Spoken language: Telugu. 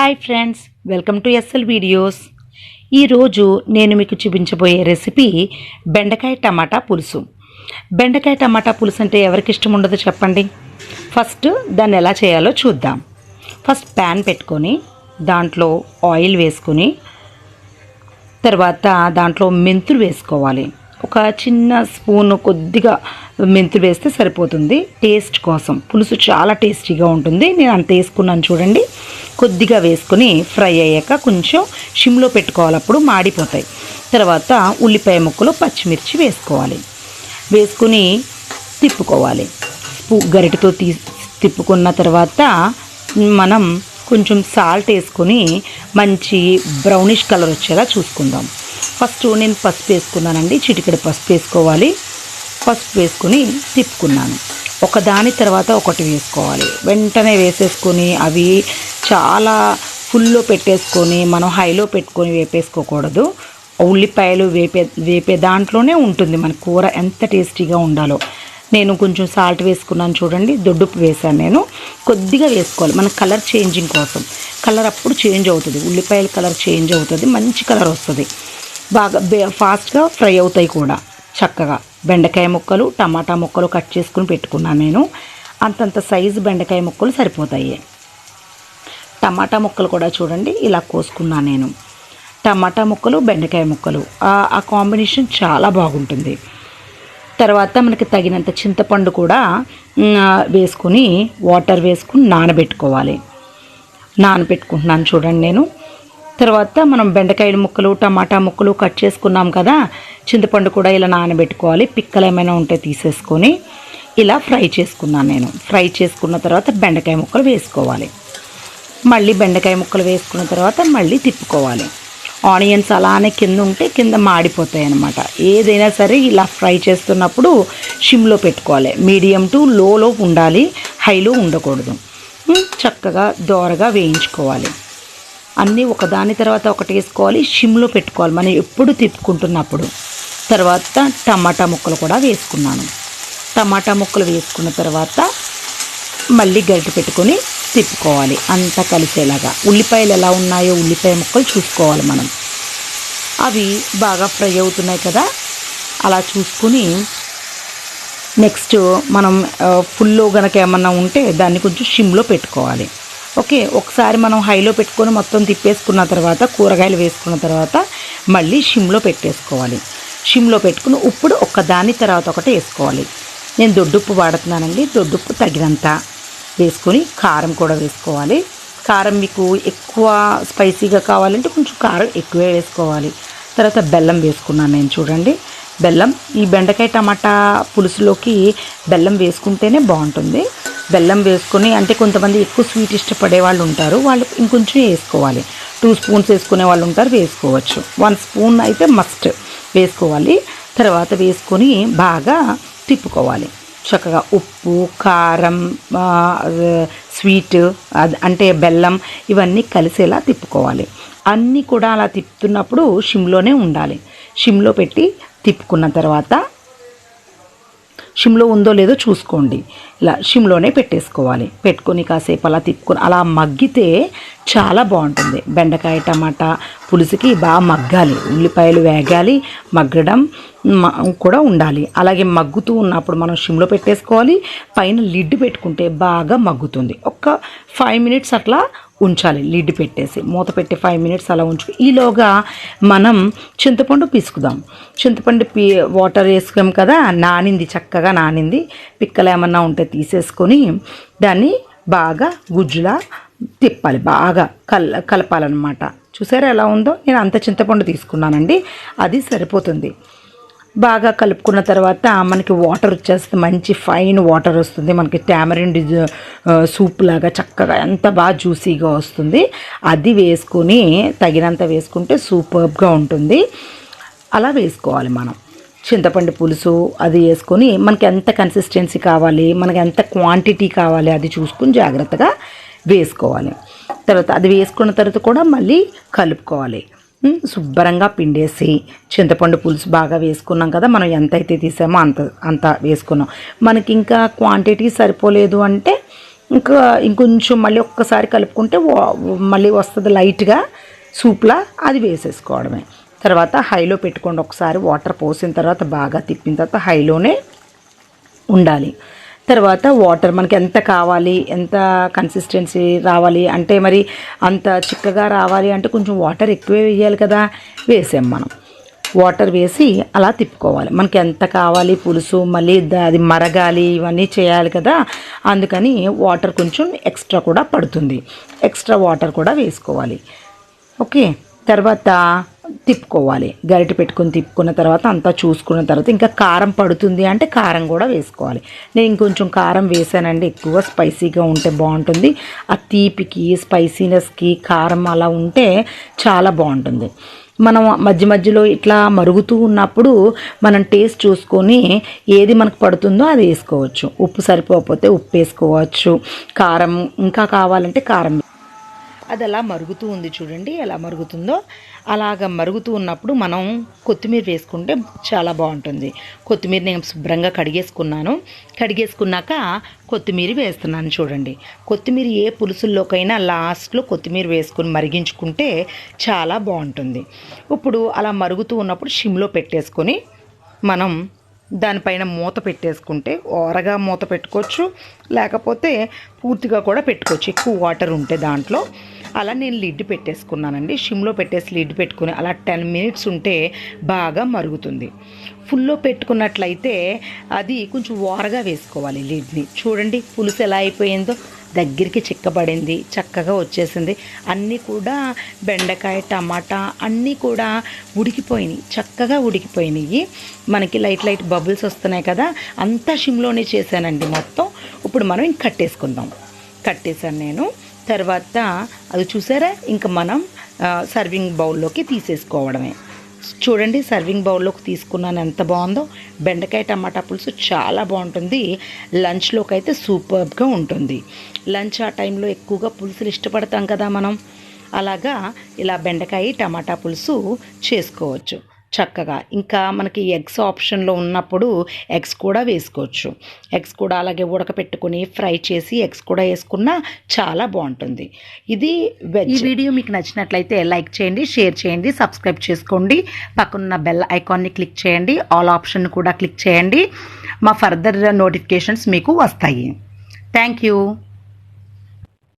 Hi friends, welcome to SL videos. ఈరోజు నేను మీకు చూపించబోయే రెసిపీ బెండకాయ టమాటా పులుసు. బెండకాయ టమాటా పులుసు అంటే ఎవరికి ఇష్టం ఉండదో చెప్పండి. ఫస్ట్ దాన్ని ఎలా చేయాలో చూద్దాం. ఫస్ట్ ప్యాన్ పెట్టుకొని దాంట్లో ఆయిల్ వేసుకొని తర్వాత దాంట్లో మెంతులు వేసుకోవాలి. ఒక చిన్న స్పూను కొద్దిగా మెంతులు వేస్తే సరిపోతుంది. టేస్ట్ కోసం పులుసు చాలా టేస్టీగా ఉంటుంది. నేను అంత వేసుకున్నాను చూడండి. కొద్దిగా వేసుకొని ఫ్రై అయ్యాక కొంచెం సిమ్లో పెట్టుకోవాలి, అప్పుడు మాడిపోతాయి. తర్వాత ఉల్లిపాయ ముక్కలు పచ్చిమిర్చి వేసుకోవాలి. వేసుకుని తిప్పుకోవాలి. గరిటెతో తిప్పుకున్న తర్వాత మనం కొంచెం సాల్ట్ వేసుకొని మంచి బ్రౌనిష్ కలర్ వచ్చేలా చూసుకుందాం. ఫస్ట్ నేను పసుపు వేసుకున్నానండి, చిటికెడు పసుపు వేసుకోవాలి. పసుపు వేసుకొని తిప్పుకున్నాను. ఒకదాని తర్వాత ఒకటి వేసుకోవాలి. వెంటనే వేసేసుకొని అవి చాలా ఫుల్లో పెట్టేసుకొని మనం హైలో పెట్టుకొని వేపేసుకోకూడదు. ఉల్లిపాయలు వేపే దాంట్లోనే ఉంటుంది మన కూర ఎంత టేస్టీగా ఉండాలో. నేను కొంచెం సాల్ట్ వేసుకున్నాను చూడండి, దొడ్డుప్పు వేసాను నేను. కొద్దిగా వేసుకోవాలి మన కలర్ చేంజింగ్ కోసం. కలర్ అప్పుడు చేంజ్ అవుతుంది, ఉల్లిపాయల కలర్ చేంజ్ అవుతుంది, మంచి కలర్ వస్తుంది. బాగా ఫాస్ట్గా ఫ్రై అవుతాయి కూడా చక్కగా. బెండకాయ ముక్కలు టమాటా ముక్కలు కట్ చేసుకుని పెట్టుకున్నాను నేను. అంతంత సైజు బెండకాయ ముక్కలు సరిపోతాయి. టమాటా ముక్కలు కూడా చూడండి ఇలా కోసుకున్నాను నేను. టమాటా ముక్కలు బెండకాయ ముక్కలు ఆ కాంబినేషన్ చాలా బాగుంటుంది. తర్వాత మనకి తగినంత చింతపండు కూడా వేసుకుని వాటర్ వేసుకుని నానబెట్టుకోవాలి. నానబెట్టుకుంటున్నాను చూడండి నేను. తర్వాత మనం బెండకాయ ముక్కలు టమాటా ముక్కలు కట్ చేసుకున్నాం కదా, చింతపండు కూడా ఇలా నానబెట్టుకోవాలి. పిక్కలు ఏమైనా ఉంటే తీసేసుకొని ఇలా ఫ్రై చేసుకున్నాను నేను. ఫ్రై చేసుకున్న తర్వాత బెండకాయ ముక్కలు వేసుకోవాలి. మళ్ళీ బెండకాయ ముక్కలు వేసుకున్న తర్వాత మళ్ళీ తిప్పుకోవాలి. ఆనియన్స్ అలానే కింద ఉంటే కింద మాడిపోతాయి అన్నమాట. ఏదైనా సరే ఇలా ఫ్రై చేస్తున్నప్పుడు సిమ్లో పెట్టుకోవాలి. మీడియం టు లోలో ఉండాలి, హైలో ఉండకూడదు. చక్కగా దోరగా వేయించుకోవాలి. అన్నీ ఒకదాని తర్వాత ఒకటి వేసుకోవాలి, సిమ్లో పెట్టుకోవాలి మనం ఎప్పుడు తిప్పుకుంటున్నప్పుడు. తర్వాత టమాటా ముక్కలు కూడా వేసుకున్నాను. టమాటా ముక్కలు వేసుకున్న తర్వాత మళ్ళీ గరిటె పెట్టుకొని తిప్పుకోవాలి అంతా కలిసేలాగా. ఉల్లిపాయలు ఎలా ఉన్నాయో ఉల్లిపాయ ముక్కలు చూసుకోవాలి మనం. అవి బాగా ఫ్రై అవుతున్నాయి కదా, అలా చూసుకుని నెక్స్ట్ మనం ఫుల్లో గనక ఏమన్నా ఉంటే దాన్ని కొంచెం సిమ్లో పెట్టుకోవాలి. ఓకే, ఒకసారి మనం హైలో పెట్టుకొని మొత్తం తిప్పేసుకున్న తర్వాత కూరగాయలు వేసుకున్న తర్వాత మళ్ళీ సిమ్లో పెట్టేసుకోవాలి. సిమ్లో పెట్టుకుని ఇప్పుడు ఒకదాని తర్వాత ఒకటి వేసుకోవాలి. నేను దొడ్డుప్పు వాడుతున్నానండి, దొడ్డుప్పు తగినంత వేసుకొని కారం కూడా వేసుకోవాలి. కారం మీకు ఎక్కువ స్పైసీగా కావాలంటే కొంచెం కారం ఎక్కువే వేసుకోవాలి. తర్వాత బెల్లం వేసుకున్నాను నేను చూడండి. బెల్లం ఈ బెండకాయ టమాటా పులుసులోకి బెల్లం వేసుకుంటేనే బాగుంటుంది. బెల్లం వేసుకొని అంటే కొంతమంది ఎక్కువ స్వీట్ ఇష్టపడే వాళ్ళు ఉంటారు, వాళ్ళు ఇంకొంచెం వేసుకోవాలి. 2 స్పూన్స్ వేసుకునే వాళ్ళు ఉంటారు, వేసుకోవచ్చు. 1 స్పూన్ అయితే మస్ట్ వేసుకోవాలి. తర్వాత వేసుకొని బాగా తిప్పుకోవాలి. చక్కగా ఉప్పు కారం స్వీట్ అంటే బెల్లం ఇవన్నీ కలిసేలా తిప్పుకోవాలి. అన్నీ కూడా అలా తిప్పుతున్నప్పుడు సిమ్లోనే ఉండాలి. సిమ్లో పెట్టి తిప్పుకున్న తర్వాత సిమ్లో ఉందో లేదో చూసుకోండి. ఇలా సిమ్లోనే పెట్టేసుకోవాలి. పెట్టుకొని కాసేపు అలా తిప్పుకొని అలా మగ్గితే చాలా బాగుంటుంది. బెండకాయ టమాటా పులుసుకి బాగా మగ్గాలి, ఉల్లిపాయలు వేగాలి, మగ్గడం కూడా ఉండాలి. అలాగే మగ్గుతూ ఉన్నప్పుడు మనం సిమ్లో పెట్టేసుకోవాలి. పైన లిడ్ పెట్టుకుంటే బాగా మగ్గుతుంది. ఒక 5 మినిట్స్ అట్లా ఉంచాలి. లిడ్ పెట్టేసి మూత పెట్టి 5 మినిట్స్ అలా ఉంచుకు. ఈలోగా మనం చింతపండు పిసుకుదాం. చింతపండు వాటర్ వేసుకాం కదా, నానింది, చక్కగా నానింది. పిక్కలు ఏమన్నా ఉంటే తీసేసుకొని దాన్ని బాగా గుజ్జులా తిప్పాలి, బాగా కలపాలన్నమాట. చూసారా ఎలా ఉందో? నేను అంత చింతపండు తీసుకున్నానండి, అది సరిపోతుంది. బాగా కలుపుకున్న తర్వాత మనకి వాటర్ వచ్చేస్తుంది, మంచి ఫైన్ వాటర్ వస్తుంది. మనకి టామరిండ్ సూప్ లాగా చక్కగా ఎంత బాగా జ్యూసీగా వస్తుంది. అది వేసుకొని తగినంత వేసుకుంటే సూపర్గా ఉంటుంది. అలా వేసుకోవాలి మనం. చింతపండు పులుసు అది వేసుకొని మనకి ఎంత కన్సిస్టెన్సీ కావాలి, మనకి ఎంత క్వాంటిటీ కావాలి అది చూసుకుని జాగ్రత్తగా వేసుకోవాలి. తర్వాత అది వేసుకున్న తర్వాత కూడా మళ్ళీ కలుపుకోవాలి. శుభ్రంగా పిండేసి చింతపండు పులుసు బాగా వేసుకున్నాం కదా, మనం ఎంతైతే తీసామో అంత వేసుకున్నాం. మనకి ఇంకా క్వాంటిటీ సరిపోలేదు అంటే ఇంకా ఇంకొంచెం మళ్ళీ ఒక్కసారి కలుపుకుంటే మళ్ళీ వస్తుంది లైట్గా సూప్లా, అది వేసేసుకోవడమే. తర్వాత హైలో పెట్టుకోండి. ఒకసారి వాటర్ పోసిన తర్వాత బాగా తిప్పిన తర్వాత హైలోనే ఉండాలి. తర్వాత వాటర్ మనకి ఎంత కావాలి, ఎంత కన్సిస్టెన్సీ రావాలి అంటే మరి అంత చిక్కగా రావాలి అంటే కొంచెం వాటర్ ఎక్కువే వేయాలి కదా, వేసాం మనం. వాటర్ వేసి అలా తిప్పుకోవాలి. మనకి ఎంత కావాలి పులుసు, మళ్ళీ అది మరగాలి, ఇవన్నీ చేయాలి కదా, అందుకని వాటర్ కొంచెం ఎక్స్ట్రా కూడా పడుతుంది. ఎక్స్ట్రా వాటర్ కూడా వేసుకోవాలి. ఓకే. తర్వాత తిప్పుకోవాలి. గరిటె పెట్టుకొని తిప్పుకున్న తర్వాత అంతా చూసుకున్న తర్వాత ఇంకా కారం పడుతుంది అంటే కారం కూడా వేసుకోవాలి. నేను ఇంకొంచెం కారం వేసానండి, ఎక్కువ స్పైసీగా ఉంటే బాగుంటుంది. ఆ తీపికి స్పైసీనెస్కి కారం అలా ఉంటే చాలా బాగుంటుంది. మనం మధ్య మధ్యలో ఇట్లా మరుగుతూ ఉన్నప్పుడు మనం టేస్ట్ చూసుకొని ఏది మనకు పడుతుందో అది వేసుకోవచ్చు. ఉప్పు సరిపోకపోతే ఉప్పు వేసుకోవచ్చు. కారం ఇంకా కావాలంటే కారం. అది అలా మరుగుతూ ఉంది చూడండి, ఎలా మరుగుతుందో. అలాగ మరుగుతూ ఉన్నప్పుడు మనం కొత్తిమీర వేసుకుంటే చాలా బాగుంటుంది. కొత్తిమీర నేను శుభ్రంగా కడిగేసుకున్నాక కొత్తిమీర వేస్తున్నాను చూడండి. కొత్తిమీర ఏ పులుసుల్లోకైనా లాస్ట్లో కొత్తిమీర వేసుకొని మరిగించుకుంటే చాలా బాగుంటుంది. ఇప్పుడు అలా మరుగుతూ ఉన్నప్పుడు సిమ్లో పెట్టేసుకొని మనం దానిపైన మూత పెట్టేసుకుంటే ఓరగా మూత పెట్టుకోవచ్చు, లేకపోతే పూర్తిగా కూడా పెట్టుకోవచ్చు ఎక్కువ వాటర్ ఉంటే దాంట్లో. అలా నేను లిడ్ పెట్టేసుకున్నానండి. సిమ్లో పెట్టేసి లిడ్ పెట్టుకుని అలా 10 మినిట్స్ ఉంటే బాగా మరుగుతుంది. ఫుల్లో పెట్టుకున్నట్లయితే అది కొంచెం ఓరగా వేసుకోవాలి లిడ్ని. చూడండి పులుసు ఎలా అయిపోయిందో, దగ్గరికి చిక్కబడింది, చక్కగా వచ్చేసింది. అన్నీ కూడా బెండకాయ టమాటా అన్నీ కూడా ఉడికిపోయినాయి, చక్కగా ఉడికిపోయినాయి. మనకి లైట్ బబుల్స్ వస్తున్నాయి కదా, అంతా సిమ్లోనే చేశానండి మొత్తం. ఇప్పుడు మనం ఇంక కట్టేశాను నేను. తర్వాత అది చూసారా, ఇంకా మనం సర్వింగ్ బౌల్లోకి తీసేసుకోవడమే. చూడండి సర్వింగ్ బౌల్లోకి తీసుకున్నాను, ఎంత బాగుందో. బెండకాయ టమాటా పులుసు చాలా బాగుంటుంది. లంచ్లోకి అయితే సూపర్గా ఉంటుంది. లంచ్ ఆ టైంలో ఎక్కువగా పులుసులు ఇష్టపడతాం కదా మనం. అలాగా ఇలా బెండకాయ టమాటా పులుసు చేసుకోవచ్చు చక్కగా. ఇంకా మనకి ఎగ్స్ ఆప్షన్లో ఉన్నప్పుడు ఎగ్స్ కూడా వేసుకోవచ్చు. ఎగ్స్ కూడా అలాగే ఉడకపెట్టుకుని ఫ్రై చేసి ఎగ్స్ కూడా వేసుకున్నా చాలా బాగుంటుంది. ఇది వెజ్. ఈ వీడియో మీకు నచ్చినట్లయితే లైక్ చేయండి, షేర్ చేయండి, సబ్స్క్రైబ్ చేసుకోండి. పక్కనున్న బెల్ ఐకాన్ని క్లిక్ చేయండి, ఆల్ ఆప్షన్ కూడా క్లిక్ చేయండి. మా ఫర్దర్ నోటిఫికేషన్స్ మీకు వస్తాయి. Thank you.